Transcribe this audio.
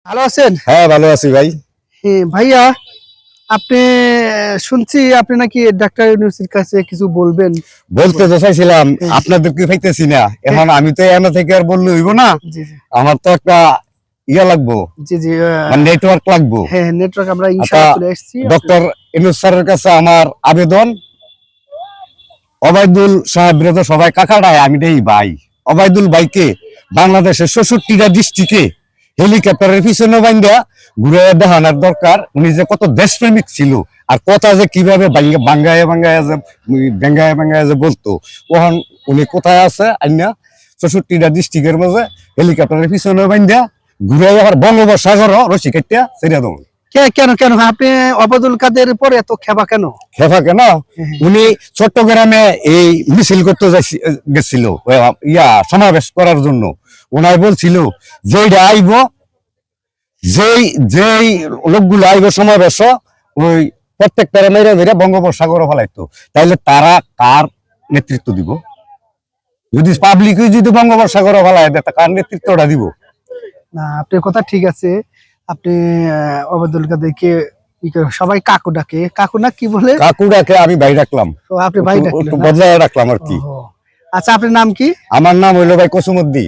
ভালো আছেন? হ্যাঁ, ভালো আছি ভাই। ভাইয়া, আপনি শুনছি আপনি নাকি ডাক্তার ইউনূসের কাছে কিছু বলবেন। বলতে তো চাইছিলাম, হ্যাঁ, আপনাদেরকে পাইতেছি না। এখন আমি তো এখানে থেকে আর বললে হইব না। জি, জি, আমার তো একটা ইয়া লাগবো, জি, জি, মানে নেটওয়ার্ক লাগবো। হ্যাঁ, নেটওয়ার্ক আমরা আচ্ছা, ইনশাআল্লাহ চলে এসেছি। ডক্টর ইউনূস স্যারের কাছে আমার আবেদন, ওবায়দুল সাহেবরে তো সবাই কাকাডায়, আমি দেই ভাই। ওবায়দুল ভাইকে বাংলাদেশের ৬৬টা ডিস্ট্রিক্টে হেলিকপ্টারের পিছনে বাইন্দা ঘুরে দেখানোর দরকার। উনি যে কত দেশপ্রেমিক ছিল, আর কথা যে কিভাবে বাঙ্গায় যে বলতো, ওখান উনি কোথায় আছে আইনা ৬৬টা ডিস্ট্রিক্টের মাঝে হেলিকপ্টারের পিছনে বাইন্দা ঘুরে আবার বঙ্গোপসাগর রশি কাটিয়া ছেড়ে দেবো। কেন কেন আপনি ওবায়দুল কাদের পরে এত খেপা কেন? খেফা কেন? উনি চট্টগ্রামে এই মিছিল করতে গেছিল, সমাবেশ করার জন্য। ওনার বলছিল যেইটা আইব, যেই লোকগুলো আইব সমাবেশ, ওই প্রত্যেকটা মেরে মেরে বঙ্গোপসাগরে ফেলাইতো। তাইলে তারা কার নেতৃত্ব দিব? যদি পাবলিক যদি বঙ্গোপসাগরে ফেলায় দেয়, কার নেতৃত্বটা দিব? না, আপনার কথা ঠিক আছে। আপনি ওবায়দুল কাদেরকে সবাই কাকু ডাকে, কাকু না কি বলে? কাকু ডাকে, আমি ভাই রাখলাম। তো আপনি ভাই ডাকলেন না? বদলায় রাখলাম আর কি। আচ্ছা, আপনার নাম কি? আমার নাম হইলো ভাই কসুমুদ্দি।